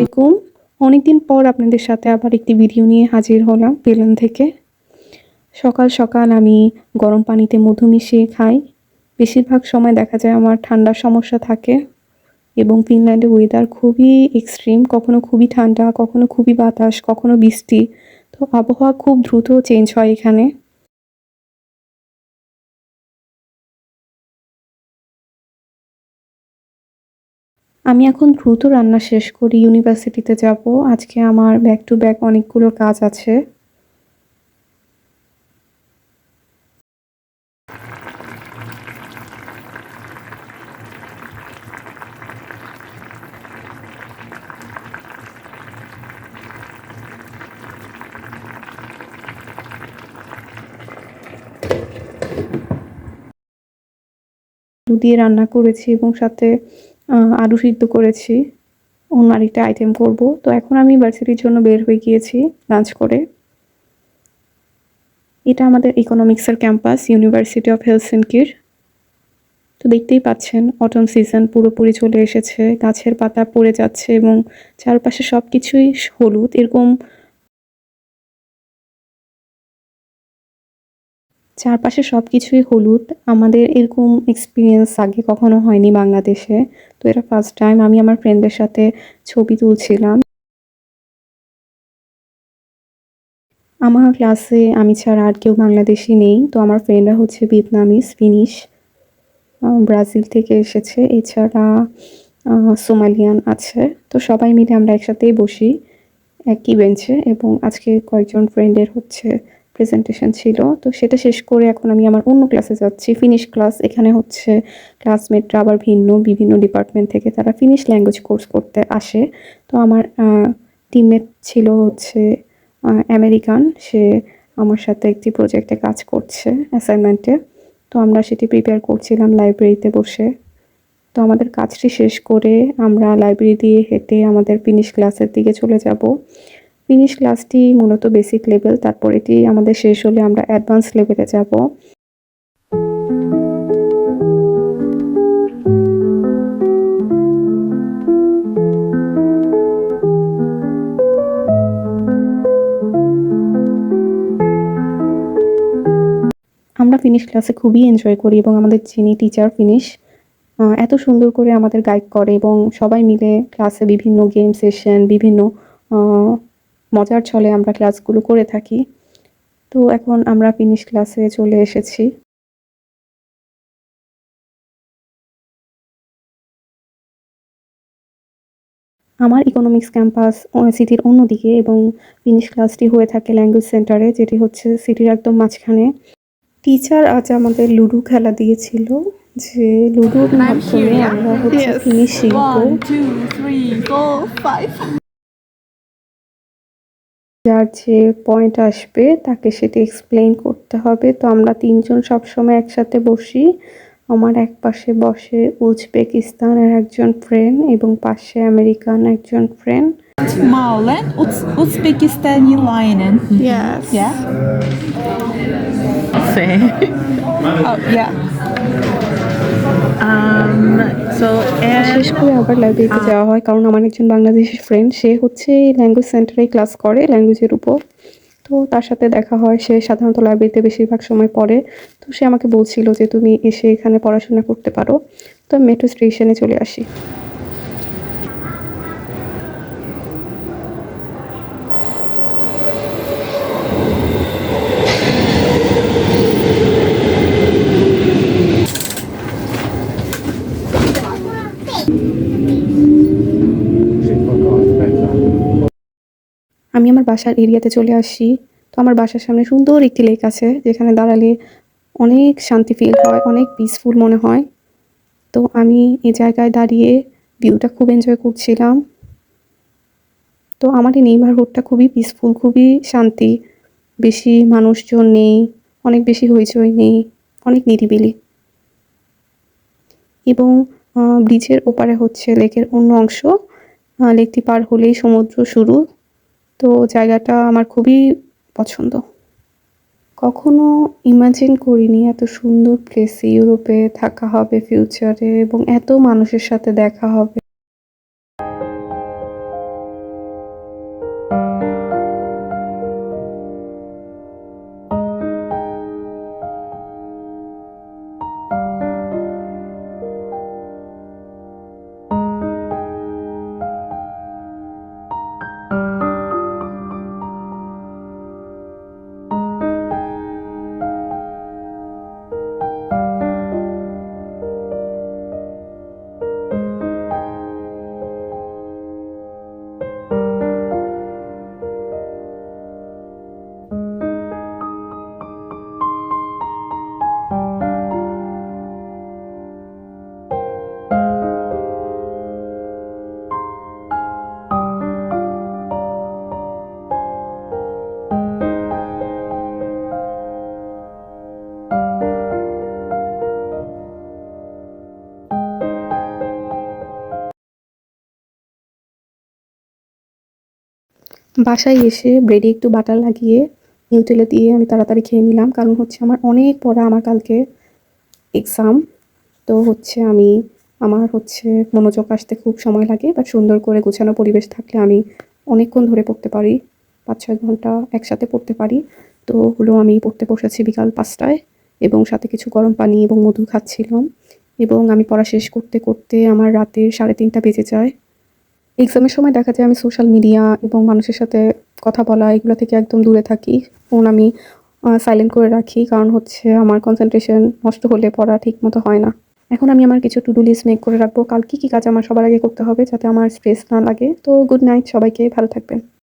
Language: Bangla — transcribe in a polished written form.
আলাইকুম। অনেকদিন পর আপনাদের সাথে আবার একটি ভিডিও নিয়ে হাজির হলাম পেলন থেকে। সকাল সকাল আমি গরম পানিতে মধু মিশিয়ে খাই। বেশিরভাগ সময় দেখা যায় আমার ঠান্ডার সমস্যা থাকে এবং ফিনল্যান্ডের ওয়েদার খুবই এক্সট্রিম, কখনো খুবই ঠান্ডা, কখনো খুবই বাতাস, কখনো বৃষ্টি। তো আবহাওয়া খুব দ্রুত চেঞ্জ হয় এখানে। আমি এখন দ্রুত রান্না শেষ করি, ইউনিভার্সিটিতে যাব। আজকে আমার ব্যাক টু ব্যাক অনেকগুলো কাজ আছে। আলু দিয়ে রান্না করেছি এবং সাথে আলু সিদ্ধ করেছি। অন্য আরেকটা আইটেম করব। তো এখন আমি ভার্সিটির জন্য বের হয়ে গিয়েছি লাঞ্চ করে। এটা আমাদের ইকোনমিক্সের ক্যাম্পাস, ইউনিভার্সিটি অফ হেলসিঙ্কির। তো দেখতেই পাচ্ছেন অটম সিজন পুরোপুরি চলে এসেছে, গাছের পাতা পড়ে যাচ্ছে এবং চারপাশে সবকিছুই হলুদ। এরকম চারপাশে সবকিছুই হলুদ। আমাদের এরকম এক্সপিরিয়েন্স আগে কখনো হয়নি বাংলাদেশে। তো এটা ফার্স্ট টাইম। আমি আমার ফ্রেন্ডদের সাথে ছবি তুলছিলাম। আমার ক্লাসে আমি ছাড়া আর কেউ বাংলাদেশি নেই। তো আমার ফ্রেন্ডরা হচ্ছে ভিয়েতনামিজ, ফিনিশ, ব্রাজিল থেকে এসেছে। এছাড়া সোমালিয়ান আছে। তো সবাই মিলে আমরা একসাথেই বসি একই বেঞ্চে এবং আজকে কয়েকজন ফ্রেন্ডের হচ্ছে প্রেজেন্টেশন ছিল। তো সেটা শেষ করে এখন আমি আমার অন্য ক্লাসে যাচ্ছি, ফিনিশ ক্লাস। এখানে হচ্ছে ক্লাসমেটরা আবার বিভিন্ন ডিপার্টমেন্ট থেকে তারা ফিনিশ ল্যাঙ্গুয়েজ কোর্স করতে আসে। তো আমার টিমমেট ছিল হচ্ছে আমেরিকান। সে আমার সাথে একটি প্রজেক্টে কাজ করছে, অ্যাসাইনমেন্টে। তো আমরা সেটি প্রিপেয়ার করছিলাম লাইব্রেরিতে বসে। তো আমাদের কাজটি শেষ করে আমরা লাইব্রেরি দিয়ে হেঁটে আমাদের ফিনিশ ক্লাসের দিকে চলে যাব। ফিনিশ ক্লাসটি মূলত বেসিক লেভেল, তারপর এটি আমাদের শেষ হলে আমরা অ্যাডভান্স লেভেলে যাব। আমরা ফিনিশ ক্লাসে খুবই এনজয় করি এবং আমাদের যিনি টিচার ফিনিশ এত সুন্দর করে আমাদের গাইড করে এবং সবাই মিলে ক্লাসে বিভিন্ন গেম সেশন, বিভিন্ন মজার ছলে আমরা ক্লাসগুলো করে থাকি। তো এখন আমরা ফিনিশ ক্লাসে চলে এসেছি। আমার ইকোনমিক্স ক্যাম্পাস সিটির অন্যদিকে এবং ফিনিশ ক্লাসটি হয়ে থাকে ল্যাঙ্গুয়েজ সেন্টারে, যেটি হচ্ছে সিটির একদম মাঝখানে। টিচার আজ আমাদের লুডো খেলা দিয়েছিল, যে লুডোর মাধ্যমে আমরা হচ্ছে ফিনিশ শিখবো। যার যে পয়েন্ট আসবে তাকে সেটি এক্সপ্লেইন করতে হবে। তো আমরা তিনজন সবসময় একসাথে বসি। আমার এক পাশে বসে উজবেকিস্তানের একজন ফ্রেন্ড এবং পাশে আমেরিকান একজন friend. Maulen, Uzbekistanilainen. Yes. Yeah. Say. Oh yeah. So শেষ করে আবার লাইব্রেরিতে যাওয়া হয়, কারণ আমার একজন বাংলাদেশি ফ্রেন্ড, সে হচ্ছে ল্যাঙ্গুয়েজ সেন্টারে ক্লাস করে ল্যাঙ্গুয়েজের উপর। তো তার সাথে দেখা হয়। সে সাধারণত লাইব্রেরিতে বেশিরভাগ সময় পড়ে। তো সে আমাকে বলছিল যে তুমি এসে এখানে পড়াশোনা করতে পারো। তো আমি মেট্রো স্টেশনে চলে আসি। আমি আমার বাসার এরিয়াতে চলে আসি। তো আমার বাসার সামনে সুন্দর একটি লেক আছে, যেখানে দাঁড়ালে অনেক শান্তি ফিল হয়, অনেক পিসফুল মনে হয়। তো আমি এই জায়গায় দাঁড়িয়ে ভিউটা খুব এনজয় করছিলাম। তো আমার এই নেইবারহুডটা খুবই পিসফুল, খুবই শান্তি। বেশি মানুষজন নেই, অনেক বেশি হইচই নেই, অনেক নিরিবিলি। এবং ব্রিজের ওপারে হচ্ছে লেকের অন্য অংশ। লেকটি পার হলেই সমুদ্র শুরু। তো জায়গাটা আমার খুবই পছন্দ। কখনো ইমাজিন করিনি এত সুন্দর প্লেসে ইউরোপে থাকা হবে ফিউচারে এবং এত মানুষের সাথে দেখা হবে। বাসায় এসে ব্রেডে একটু বাটার লাগিয়ে নিউটেলা দিয়ে আমি তাড়াতাড়ি খেয়ে নিলাম, কারণ হচ্ছে আমার অনেক পড়া, আমার কালকে এক্সাম। তো হচ্ছে আমার হচ্ছে মনোযোগ আসতে খুব সময় লাগে, বাট সুন্দর করে গোছানো পরিবেশ থাকলে আমি অনেকক্ষণ ধরে পড়তে পারি, 5-6 ঘন্টা একসাথে পড়তে পারি। তো আমি পড়তে বসেছি বিকাল 5টায় এবং সাথে কিছু গরম পানি এবং মধু খাচ্ছিলাম, এবং আমি পড়া শেষ করতে করতে আমার রাতের 3:30 বেজে যায়। এক্সামের সময় দেখা যায় আমি সোশ্যাল মিডিয়া এবং মানুষের সাথে কথা বলা এগুলো থেকে একদম দূরে থাকি। ফোন আমি সাইলেন্ট করে রাখি, কারণ হচ্ছে আমার কনসেন্ট্রেশন নষ্ট হলে পড়া ঠিক মতো হয় না। এখন আমি আমার কিছু টু ডু লিস্ট মেক করে রাখবো, কাল কী কী কাজ আমার সবার আগে করতে হবে যাতে আমার স্ট্রেস না লাগে। তো গুড নাইট সবাইকে, ভালো থাকবেন।